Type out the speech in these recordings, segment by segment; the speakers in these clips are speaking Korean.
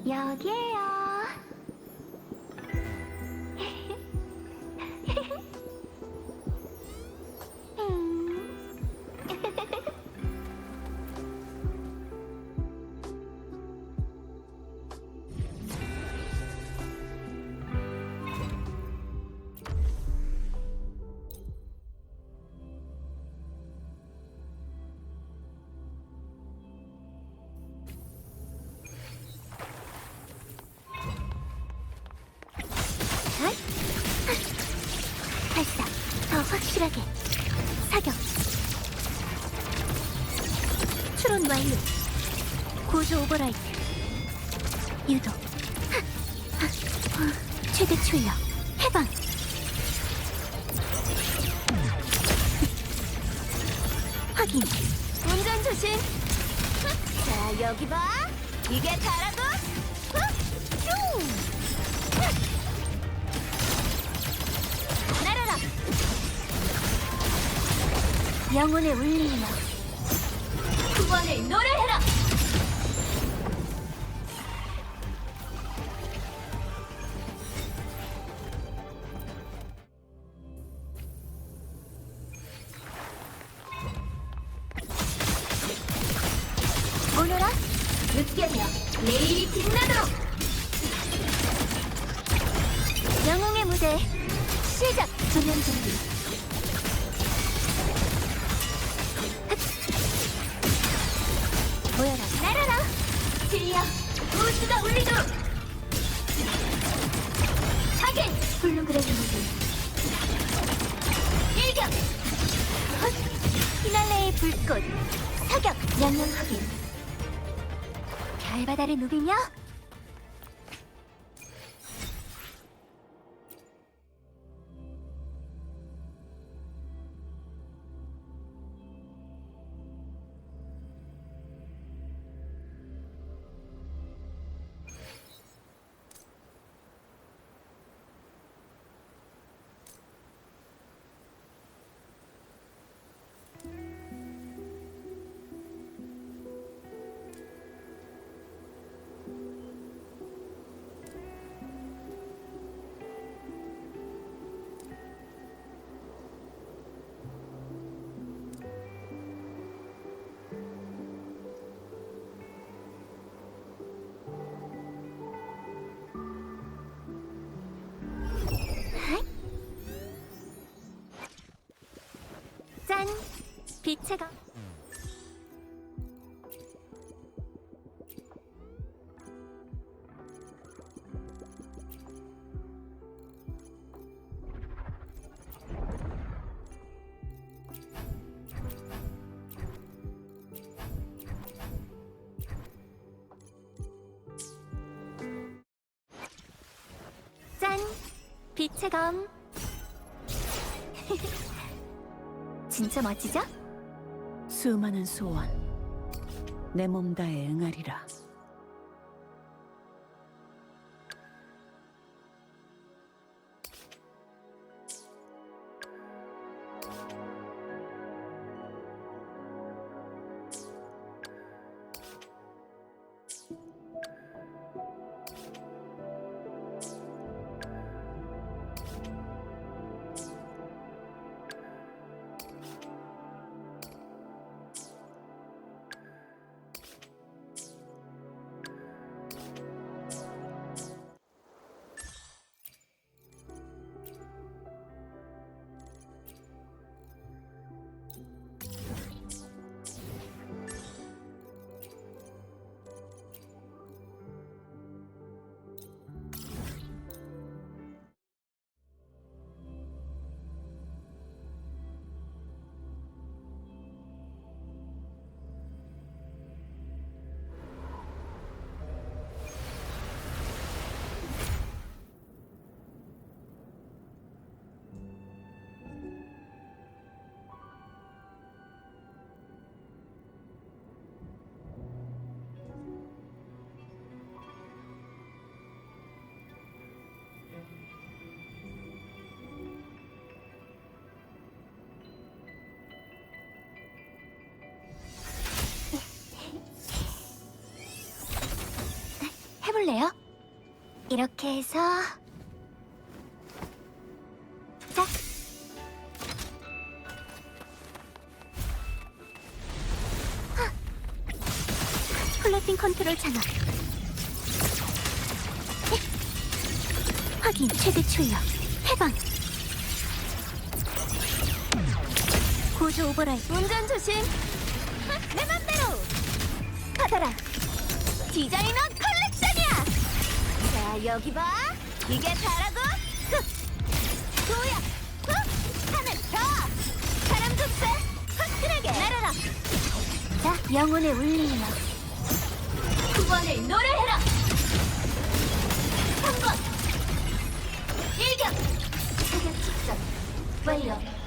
여기에요. 발사, 더 확실하게. 사격. 추론 완료. 고조 오버라이트. 유도. 최대 출력. 해방. 확인. 운전 조심. 자, 여기 봐. 이게 다라고? 슝! 날아라. 영혼의 울림이여. 구원을 노래해라. 오너라. 느껴져. 내일이 빛나도록. 영웅의 무대 시작. 조명 준비. 모여라. 날아라. 드리야. 우주가 울리도록. 타겟. 홀로그램의 무대. 일격. 피날레의 불꽃. 사격. 명령 확인. 별바다를 누비며 짠! 빛의 거 짠! 빛의 검 진짜 멋지죠? 수많은 소원 내 몸 다해 응하리라. 해볼래요? 이렇게 해서 자. 플로팅 컨트롤 장악. 확인. 최대 출력 해방. 고조 오버라이드. 운전 조심. 내 맘대로 받아라. 디자이너 컬렉션이야. 자, 여기 봐. 이게 다라고. 도야. 하늘 더. 바람 흡수. 화끈하게 날아라. 자, 영혼의 울림이여. 9번을 노래해라. 3번 일격. 사격 직전 완료.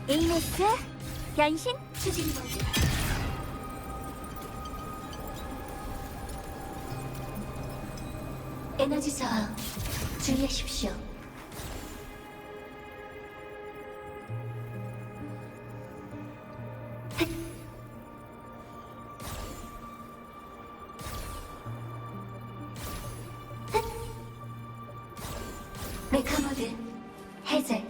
에이메스 변신 추진 모드. 에너지 저항 주의하십시오. 메카 모드 해제.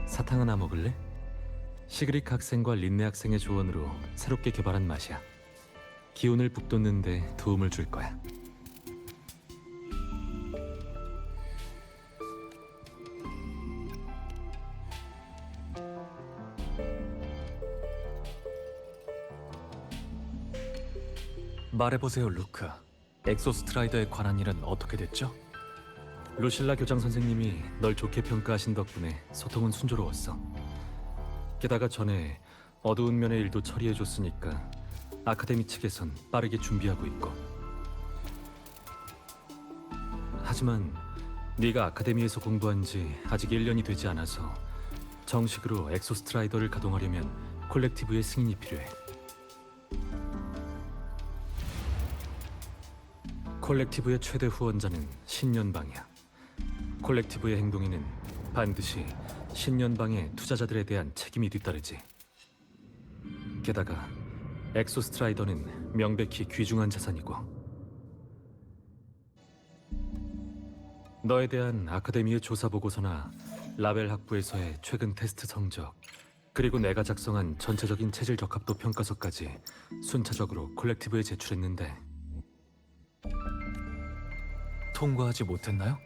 사탕 하나 먹을래? 시그릭 학생과 린네 학생의 조언으로 새롭게 개발한 맛이야. 기운을 북돋는데 도움을 줄 거야. 말해보세요, 루크. 엑소스트라이더에 관한 일은 어떻게 됐죠? 루실라 교장 선생님이 널 좋게 평가하신 덕분에 소통은 순조로웠어. 게다가 전에 어두운 면의 일도 처리해줬으니까 아카데미 측에선 빠르게 준비하고 있고. 하지만 네가 아카데미에서 공부한 지 아직 1년이 되지 않아서 정식으로 엑소스트라이더를 가동하려면 콜렉티브의 승인이 필요해. 콜렉티브의 최대 후원자는 신년방이야. 콜렉티브의 행동에는 반드시 신년방의 투자자들에 대한 책임이 뒤따르지. 게다가 엑소스트라이더는 명백히 귀중한 자산이고. 너에 대한 아카데미의 조사 보고서나 라벨 학부에서의 최근 테스트 성적, 그리고 내가 작성한 전체적인 체질 적합도 평가서까지 순차적으로 콜렉티브에 제출했는데 통과하지 못했나요?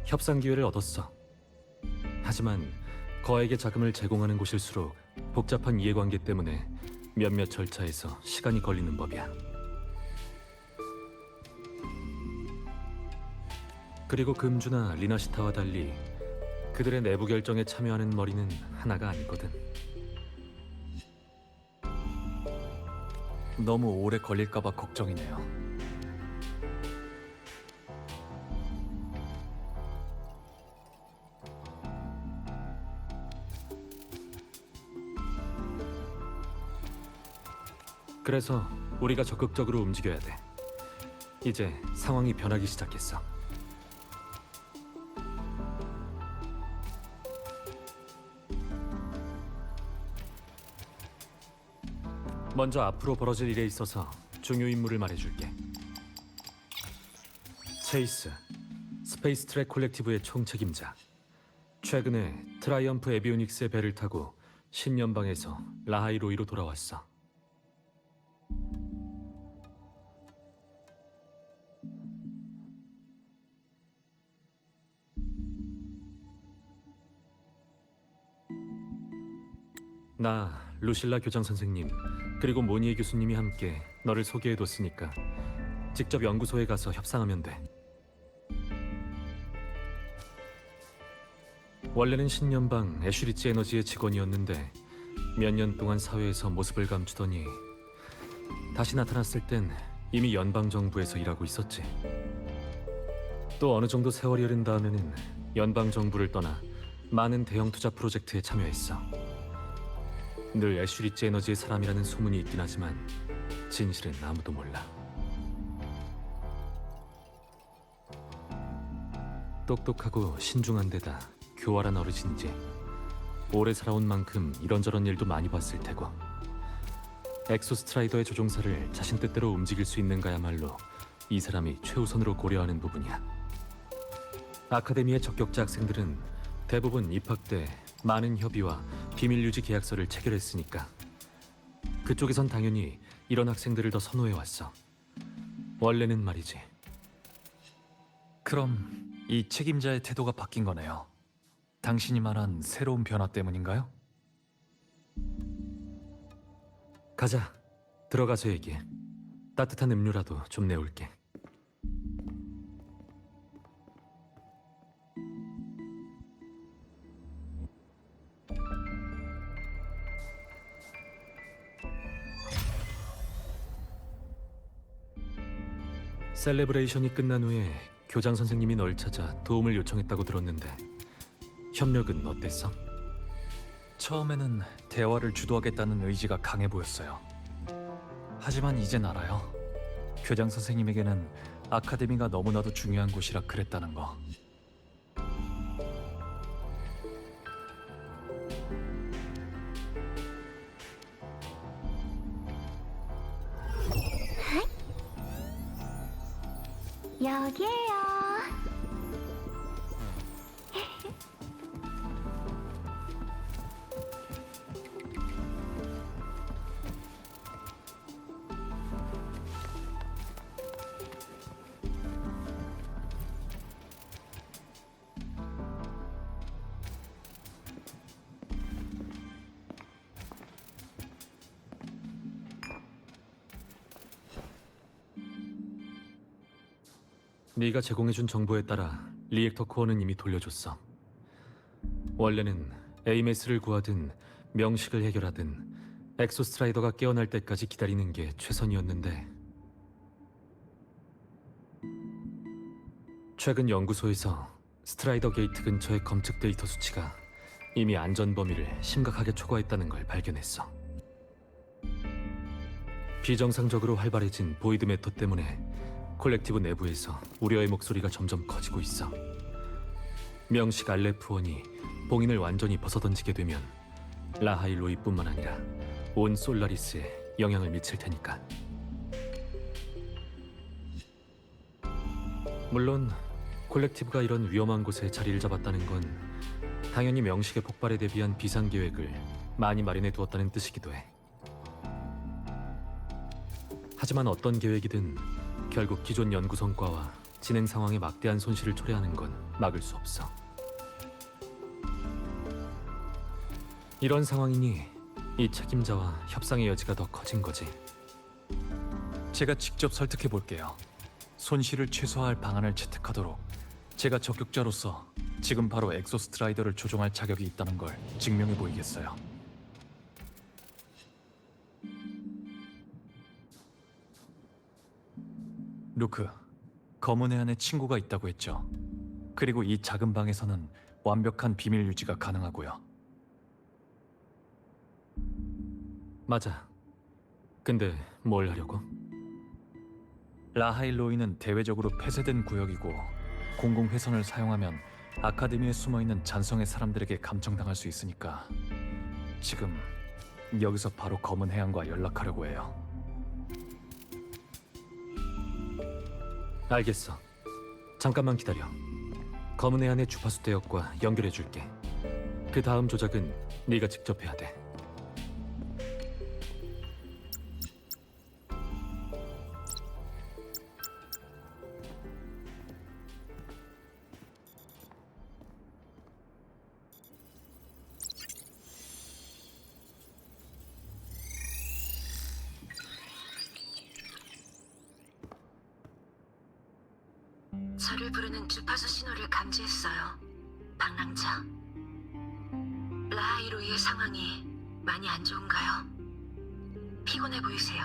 협상 기회를 얻었어. 하지만 거액의 자금을 제공하는 곳일수록 복잡한 이해관계 때문에 몇몇 절차에서 시간이 걸리는 법이야. 그리고 금주나 리나시타와 달리 그들의 내부 결정에 참여하는 머리는 하나가 아니거든. 너무 오래 걸릴까봐 걱정이네요. 그래서 우리가 적극적으로 움직여야 돼. 이제 상황이 변하기 시작했어. 먼저 앞으로 벌어질 일에 있어서 중요 임무를 말해줄게. 체이스, 스페이스 트랙 콜렉티브의 총책임자. 최근에 트라이엄프 에비오닉스의 배를 타고 신년방에서 라하이로이로 돌아왔어. 나 루실라 교장 선생님 그리고 모니에 교수님이 함께 너를 소개해뒀으니까 직접 연구소에 가서 협상하면 돼. 원래는 신년방 애슈리지 에너지의 직원이었는데 몇 년 동안 사회에서 모습을 감추더니 다시 나타났을 땐 이미 연방정부에서 일하고 있었지. 또 어느 정도 세월이 흐른 다음에는 연방정부를 떠나 많은 대형 투자 프로젝트에 참여했어. 늘 애슈리지 에너지의 사람이라는 소문이 있긴 하지만 진실은 아무도 몰라. 똑똑하고 신중한 데다 교활한 어르신이지. 오래 살아온 만큼 이런저런 일도 많이 봤을 테고. 엑소스트라이더의 조종사를 자신 뜻대로 움직일 수 있는가야말로 이 사람이 최우선으로 고려하는 부분이야. 아카데미의 적격자 학생들은 대부분 입학 때 많은 협의와 비밀 유지 계약서를 체결했으니까 그쪽에선 당연히 이런 학생들을 더 선호해왔어. 원래는 말이지. 그럼 이 책임자의 태도가 바뀐 거네요. 당신이 말한 새로운 변화 때문인가요? 가자. 들어가서 얘기해. 따뜻한 음료라도 좀 내올게. 셀레브레이션이 끝난 후에 교장 선생님이 널 찾아 도움을 요청했다고 들었는데 협력은 어땠어? 처음에는 대화를 주도하겠다는 의지가 강해 보였어요. 하지만 이젠 알아요. 교장 선생님에게는 아카데미가 너무나도 중요한 곳이라 그랬다는 거. 여기에요. 네가 제공해준 정보에 따라 리액터 코어는 이미 돌려줬어. 원래는 에이메스를 구하든 명식을 해결하든 엑소스트라이더가 깨어날 때까지 기다리는 게 최선이었는데 최근 연구소에서 스트라이더 게이트 근처의 검측 데이터 수치가 이미 안전 범위를 심각하게 초과했다는 걸 발견했어. 비정상적으로 활발해진 보이드 매터 때문에 콜렉티브 내부에서 우려의 목소리가 점점 커지고 있어. 명식 알레프원이 봉인을 완전히 벗어던지게 되면 라하일로이뿐만 아니라 온 솔라리스에 영향을 미칠 테니까. 물론 콜렉티브가 이런 위험한 곳에 자리를 잡았다는 건 당연히 명식의 폭발에 대비한 비상계획을 많이 마련해 두었다는 뜻이기도 해. 하지만 어떤 계획이든 결국 기존 연구 성과와 진행 상황에 막대한 손실을 초래하는 건 막을 수 없어. 이런 상황이니 이 책임자와 협상의 여지가 더 커진 거지. 제가 직접 설득해 볼게요. 손실을 최소화할 방안을 채택하도록 제가 적격자로서 지금 바로 엑소스트라이더를 조종할 자격이 있다는 걸 증명해 보이겠어요. 루크, 검은 애 안에 친구가 있다고 했죠. 그리고 이 작은 방에서는 완벽한 비밀 유지가 가능하고요. 맞아. 근데 뭘 하려고? 라하일로이는 대외적으로 폐쇄된 구역이고 공공회선을 사용하면 아카데미에 숨어있는 잔성의 사람들에게 감청당할 수 있으니까 지금 여기서 바로 검은 해안과 연락하려고 해요. 알겠어. 잠깐만 기다려. 검은 해안의 주파수 대역과 연결해줄게. 그 다음 조작은 네가 직접 해야 돼. 저를 부르는 주파수 신호를 감지했어요. 방랑자. 라하이로이의 상황이 많이 안 좋은가요? 피곤해 보이세요.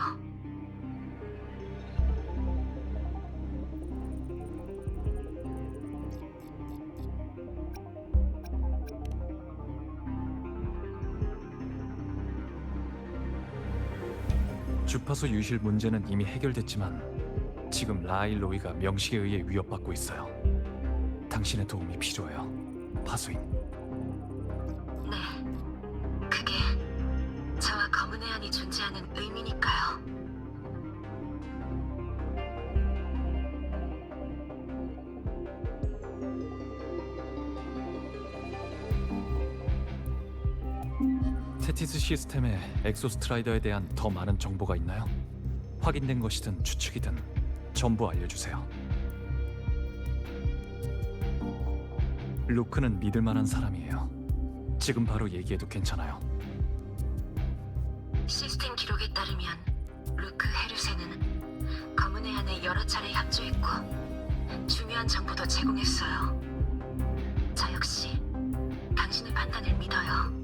주파수 유실 문제는 이미 해결됐지만 지금 라하일로이가 명식에 의해 위협받고 있어요. 당신의 도움이 필요해요, 파수인. 네. 그게 저와 검은 해안이 존재하는 의미니까요. 테티스 시스템에 엑소스트라이더에 대한 더 많은 정보가 있나요? 확인된 것이든 추측이든 전부 알려주세요. 루크는 믿을 만한 사람이에요. 지금 바로 얘기해도 괜찮아요. 시스템 기록에 따르면 루크 헤르세는 검은 해안에 여러 차례 협조했고 중요한 정보도 제공했어요. 저 역시 당신의 판단을 믿어요.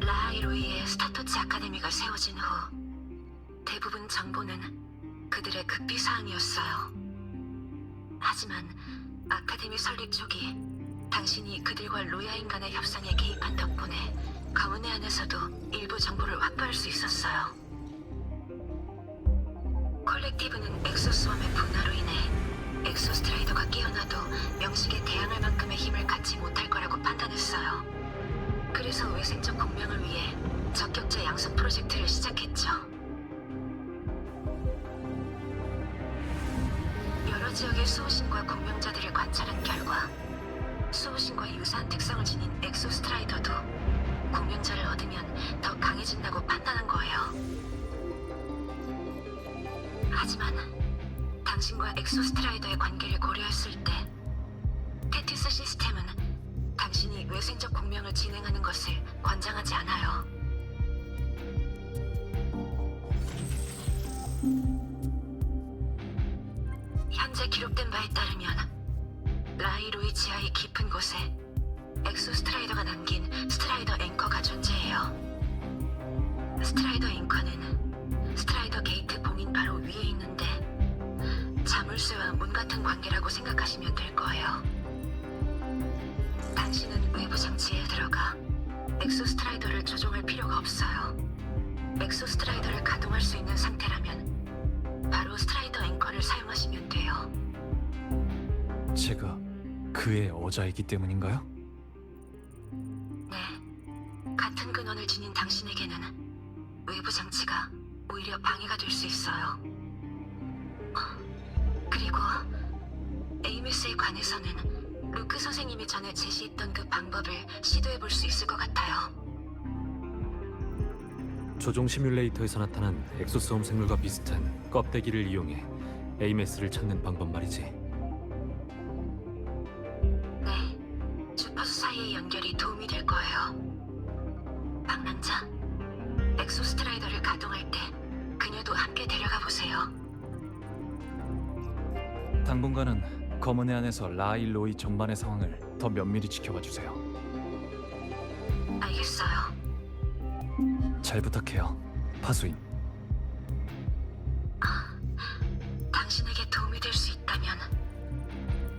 라하이로이의 스타토츠 아카데미가 세워진 후 대부분 정보는 그들의 극비 사항이었어요. 하지만 아카데미 설립 초기 당신이 그들과 로야인 간의 협상에 개입한 덕분에 검은 해안에서도 일부 정보를 확보할 수 있었어요. 콜렉티브는 엑소스웜의 분화로 인해 엑소스트라이더가 깨어나도 명식에 대항할 만큼의 힘을 갖지 못할 거라고 판단했어요. 그래서 외생적 공명을 위해 적격자 양성 프로젝트를 시작했죠. 여러 지역의 수호신과 공명자들을 관찰한 결과 수호신과 유사한 특성을 지닌 엑소스트라이더도 공명자를 얻으면 더 강해진다고 판단한 거예요. 하지만 당신과 엑소스트라이더의 관계를 고려했을 때 테티스 시스템은 당신이 외생적 공명을 진행하는 것을 권장하지 않아요. 현재 기록된 바에 따르면 라이로이 지하의 깊은 곳에 엑소스트라이더가 남긴 스트라이더 앵커가 존재해요. 스트라이더 앵커는 스트라이더 게이트 봉인 바로 위에 있는데 자물쇠와 문 같은 관계라고 생각하시면 될 거예요. 당신은 외부 장치에 들어가 엑소스트라이더를 조종할 필요가 없어요. 엑소스트라이더를 가동할 수 있는 상태라면 바로 스트라이더 앵커를 사용하시면 돼요. 제가 그의 어자이기 때문인가요? 네, 같은 근원을 지닌 당신에게는 외부 장치가 오히려 방해가 될 수 있어요. 그리고 에이메스에 관해서는 루크 선생님이 전에 제시했던 그 방법을 시도해 볼 수 있을 것 같아요. 조종 시뮬레이터에서 나타난 엑소스홈 생물과 비슷한 껍데기를 이용해 AMS를 찾는 방법 말이지. 네, 주파수 사이의 연결이 도움이 될 거예요. 방랑자, 엑소스트라이더를 가동할 때 그녀도 함께 데려가 보세요. 당분간은 검은 해 안에서 라일로이 전반의 상황을 더 면밀히 지켜봐 주세요. 알겠어요. 잘 부탁해요, 파수인. 당신에게 도움이 될 수 있다면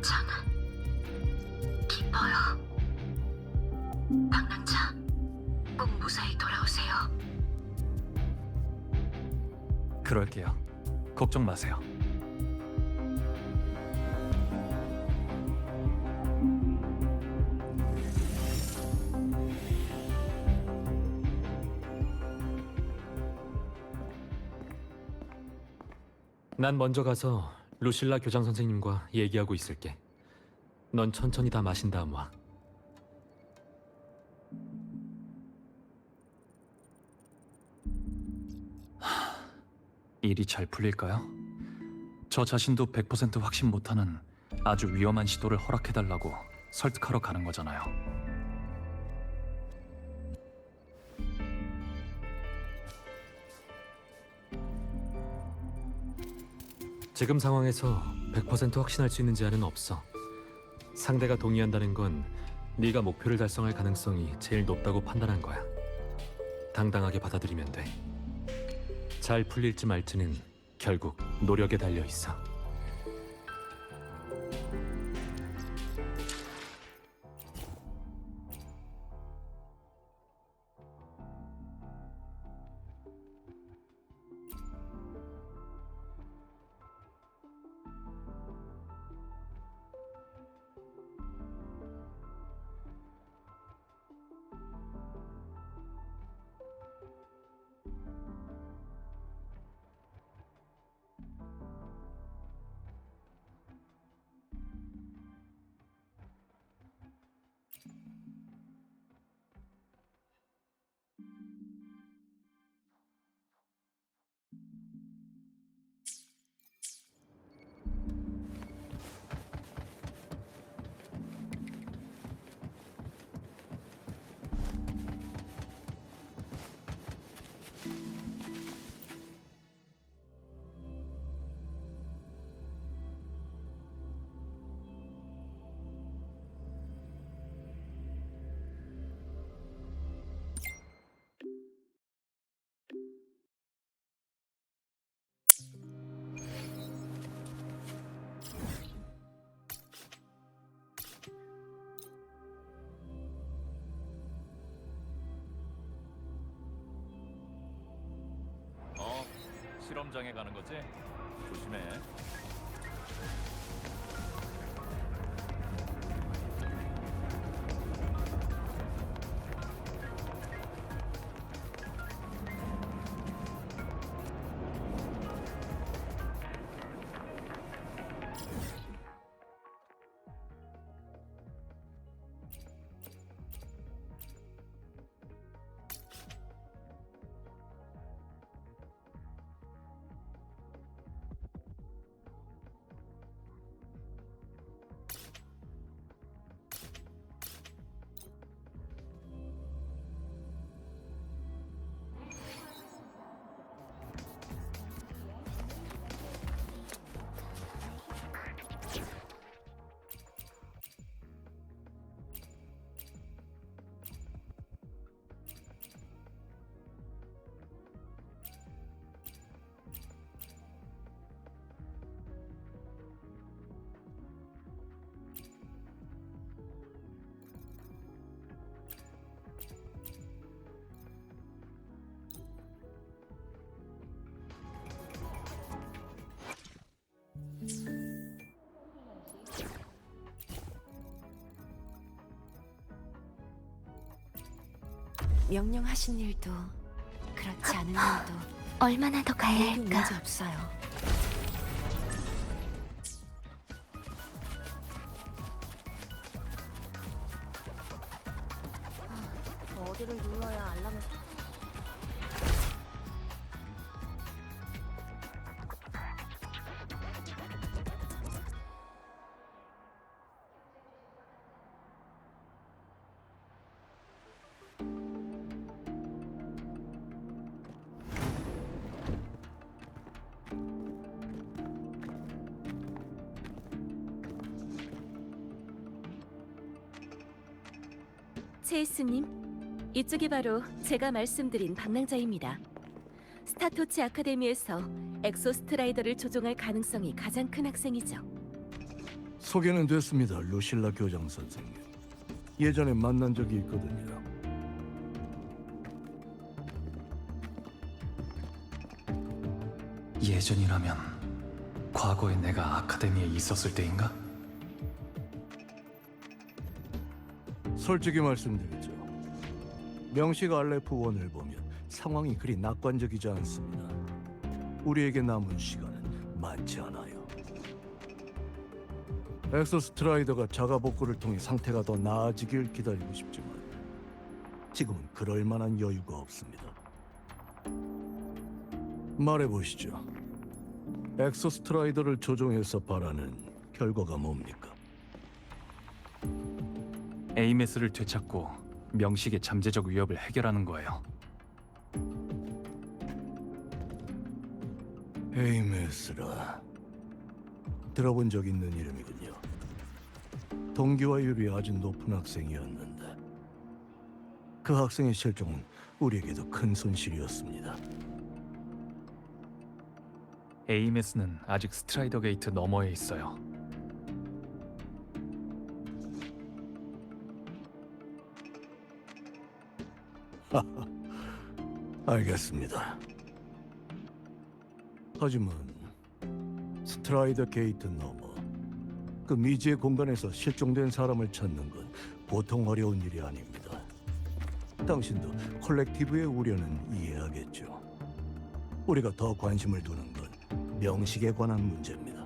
저는 기뻐요. 방랑자, 꼭 무사히 돌아오세요. 그럴게요. 걱정 마세요. 난 먼저 가서 루실라 교장 선생님과 얘기하고 있을게. 넌 천천히 다 마신 다음 와. 일이 잘 풀릴까요? 저 자신도 100% 확신 못하는 아주 위험한 시도를 허락해달라고 설득하러 가는 거잖아요. 지금 상황에서 100% 확신할 수 있는 제한은 없어. 상대가 동의한다는 건 네가 목표를 달성할 가능성이 제일 높다고 판단한 거야. 당당하게 받아들이면 돼. 잘 풀릴지 말지는 결국 노력에 달려 있어. 실험장에 가는 거지? 조심해. 명령하신 일도 그렇지 않은 일도 얼마나 더 가야 모두 할까? 문제 없어요. 어디를 눌러야 알람을 체이스님, 이쪽이 바로 제가 말씀드린 방랑자입니다. 스타토치 아카데미에서 엑소스트라이더를 조종할 가능성이 가장 큰 학생이죠. 소개는 됐습니다, 루실라 교장 선생님. 예전에 만난 적이 있거든요. 예전이라면 과거에 내가 아카데미에 있었을 때인가? 솔직히 말씀드리죠. 명식 알레프 원을 보면 상황이 그리 낙관적이지 않습니다. 우리에게 남은 시간은 많지 않아요. 엑소스트라이더가 자가 복구를 통해 상태가 더 나아지길 기다리고 싶지만 지금은 그럴 만한 여유가 없습니다. 말해보시죠. 엑소스트라이더를 조종해서 바라는 결과가 뭡니까? 에이메스를 되찾고 명식의 잠재적 위협을 해결하는 거예요. 에이메스라. 들어본 적 있는 이름이군요. 동기화율이 아주 높은 학생이었는데 그 학생의 실종은 우리에게도 큰 손실이었습니다. 에이메스는 아직 스트라이더 게이트 너머에 있어요. 알겠습니다. 하지만 스트라이더 게이트 너머 그 미지의 공간에서 실종된 사람을 찾는 건 보통 어려운 일이 아닙니다. 당신도 콜렉티브의 우려는 이해하겠죠. 우리가 더 관심을 두는 건 명식에 관한 문제입니다.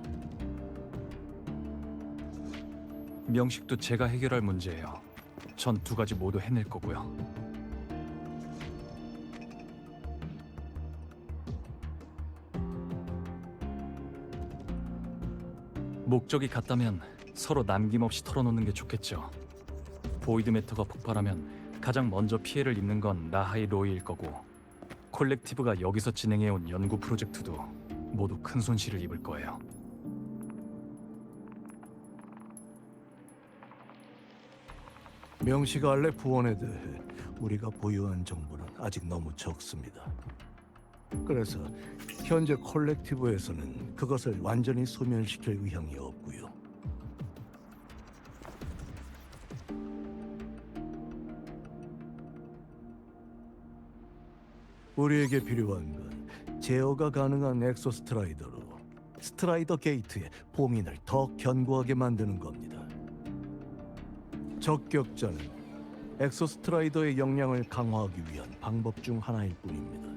명식도 제가 해결할 문제예요. 전 두 가지 모두 해낼 거고요. 목적이 같다면 서로 남김없이 털어놓는 게 좋겠죠. 보이드 매터가 폭발하면 가장 먼저 피해를 입는 건 라하이 로이일 거고 콜렉티브가 여기서 진행해온 연구 프로젝트도 모두 큰 손실을 입을 거예요. 명식 알레프 원에 대해 우리가 보유한 정보는 아직 너무 적습니다. 그래서 현재 콜렉티브에서는 그것을 완전히 소멸시킬 의향이 없고요. 우리에게 필요한 건 제어가 가능한 엑소스트라이더로 스트라이더 게이트의 봉인을 더 견고하게 만드는 겁니다. 적격자는 엑소스트라이더의 역량을 강화하기 위한 방법 중 하나일 뿐입니다.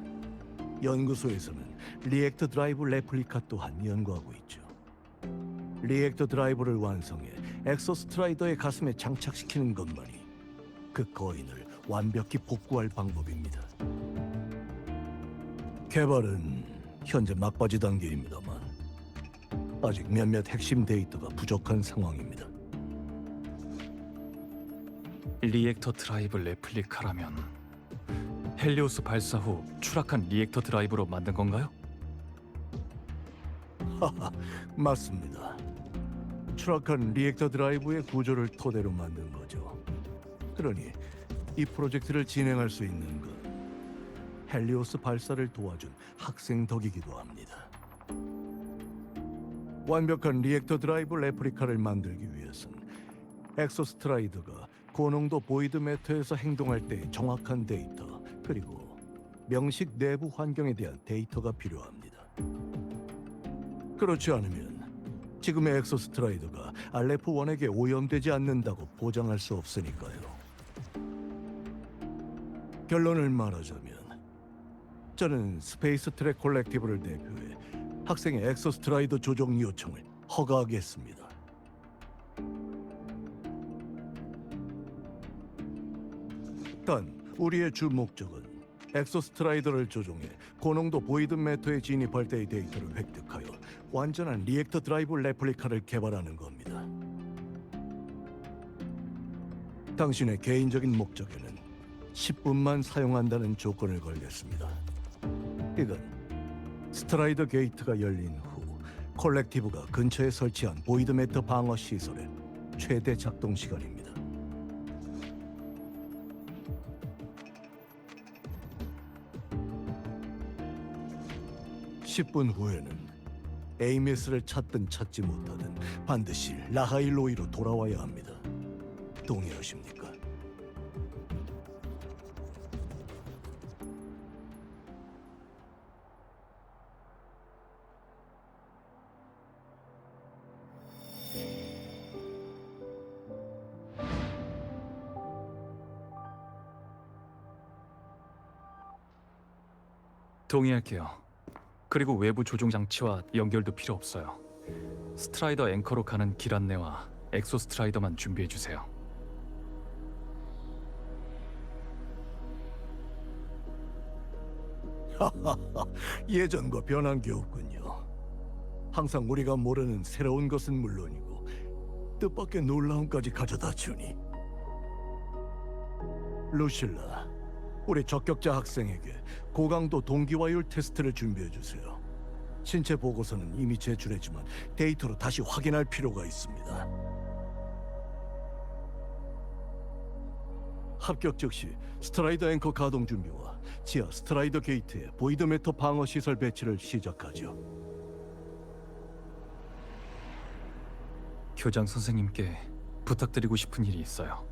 연구소에서는 리액터 드라이브 레플리카 또한 연구하고 있죠. 리액터 드라이브를 완성해 엑소스트라이더의 가슴에 장착시키는 것만이 그 거인을 완벽히 복구할 방법입니다. 개발은 현재 막바지 단계입니다만 아직 몇몇 핵심 데이터가 부족한 상황입니다. 리액터 드라이브 레플리카라면 헬리오스 발사 후 추락한 리액터 드라이브로 만든 건가요? 하하, 맞습니다. 추락한 리액터 드라이브의 구조를 토대로 만든 거죠. 그러니 이 프로젝트를 진행할 수 있는 건 헬리오스 발사를 도와준 학생 덕이기도 합니다. 완벽한 리액터 드라이브 레플리카를 만들기 위해서는 엑소스트라이더가 고농도 보이드 매터에서 행동할 때의 정확한 데이터 그리고 명식 내부 환경에 대한 데이터가 필요합니다. 그렇지 않으면 지금의 엑소스트라이더가 알레프 원에게 오염되지 않는다고 보장할 수 없으니까요. 결론을 말하자면 저는 스페이스 트랙 콜렉티브를 대표해 학생의 엑소스트라이더 조종 요청을 허가하겠습니다. 단 우리의 주 목적은 엑소스트라이더를 조종해 고농도 보이드 매터에 진입할 때의 데이터를 획득하여 완전한 리액터 드라이브 레플리카를 개발하는 겁니다. 당신의 개인적인 목적에는 10분만 사용한다는 조건을 걸겠습니다. 이건 스트라이더 게이트가 열린 후 콜렉티브가 근처에 설치한 보이드 매터 방어 시설의 최대 작동 시간입니다. (10분) 후에는 에이메스를 찾든 찾지 못하든 반드시 라하일로이로 돌아와야 합니다. 동의하십니까? 동의할게요. 그리고 외부 조종 장치와 연결도 필요 없어요. 스트라이더 앵커로 가는 길 안내와 엑소 스트라이더만 준비해 주세요. 예전과 변한 게 없군요. 항상 우리가 모르는 새로운 것은 물론이고 뜻밖의 놀라움까지 가져다 주니. 루실라, 우리 적격자 학생에게 고강도 동기화율 테스트를 준비해 주세요. 신체 보고서는 이미 제출했지만 데이터로 다시 확인할 필요가 있습니다. 합격 즉시 스트라이더 앵커 가동 준비와 지하 스트라이더 게이트에 보이드 매터 방어 시설 배치를 시작하죠. 교장 선생님께 부탁드리고 싶은 일이 있어요.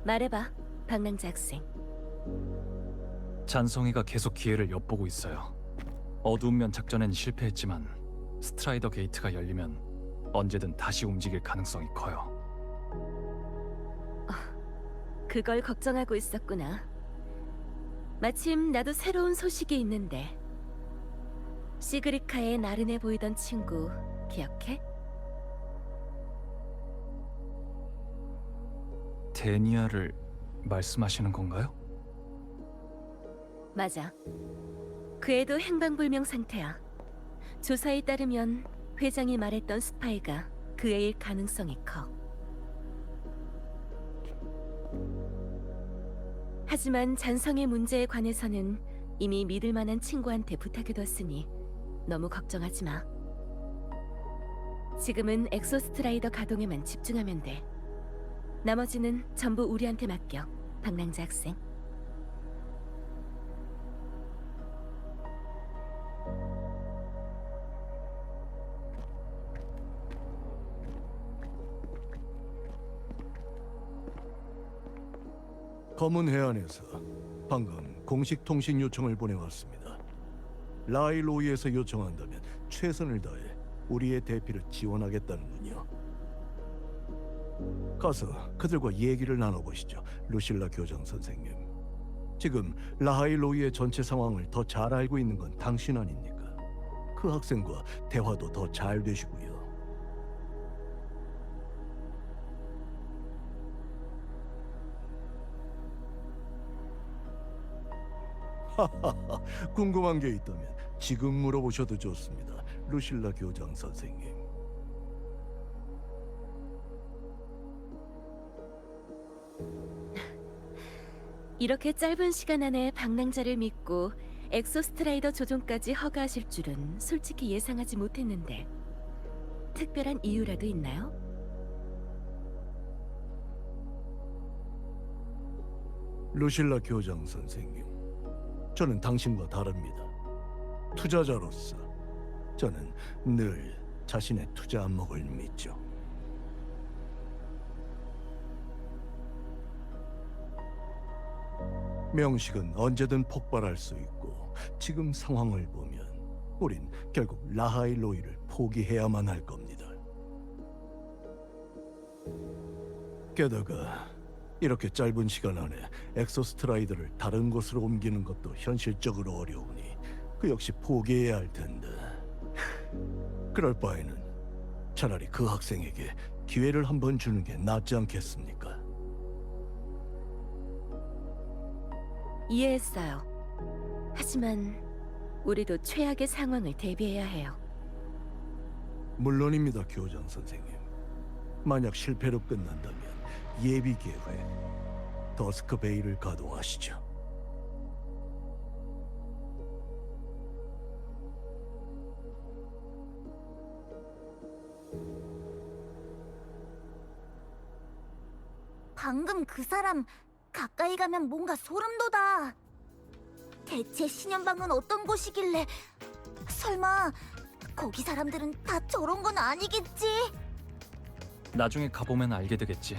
말해봐, 방랑자 학생. 잔성이가 계속 기회를 엿보고 있어요. 어두운 면 작전엔 실패했지만 스트라이더 게이트가 열리면 언제든 다시 움직일 가능성이 커요. 그걸 걱정하고 있었구나. 마침 나도 새로운 소식이 있는데. 시그리카에 나른해 보이던 친구 기억해? 데니아를 말씀하시는 건가요? 맞아. 그 애도 행방불명 상태야. 조사에 따르면 회장이 말했던 스파이가 그 애일 가능성이 커. 하지만 잔성의 문제에 관해서는 이미 믿을 만한 친구한테 부탁해뒀으니 너무 걱정하지 마. 지금은 엑소스트라이더 가동에만 집중하면 돼. 나머지는 전부 우리한테 맡겨, 방랑자 학생. 검은 해안에서 방금 공식 통신 요청을 보내왔습니다. 라일로이에서 요청한다면 최선을 다해 우리의 대피를 지원하겠다는군요. 가서 그들과 얘기를 나눠보시죠, 루실라 교장 선생님. 지금 라하일로이의 전체 상황을 더 잘 알고 있는 건 당신 아닙니까? 그 학생과 대화도 더 잘 되시고요. 하하하, 궁금한 게 있다면 지금 물어보셔도 좋습니다, 루실라 교장 선생님. 이렇게 짧은 시간 안에 방랑자를 믿고 엑소스트라이더 조종까지 허가하실 줄은 솔직히 예상하지 못했는데 특별한 이유라도 있나요? 루실라 교장 선생님, 저는 당신과 다릅니다. 투자자로서 저는 늘 자신의 투자 안목을 믿죠. 명식은 언제든 폭발할 수 있고 지금 상황을 보면 우린 결국 라하일로이를 포기해야만 할 겁니다. 게다가 이렇게 짧은 시간 안에 엑소스트라이더를 다른 곳으로 옮기는 것도 현실적으로 어려우니 그 역시 포기해야 할 텐데. 그럴 바에는 차라리 그 학생에게 기회를 한번 주는 게 낫지 않겠습니까? 이해했어요. 하지만 우리도 최악의 상황을 대비해야 해요. 물론입니다, 교장 선생님. 만약 실패로 끝난다면 예비 계획 더스크 베이를 가동하시죠. 방금 그 사람 가까이 가면 뭔가 소름 돋아. 대체 신연방은 어떤 곳이길래? 설마 거기 사람들은 다 저런 건 아니겠지? 나중에 가보면 알게 되겠지.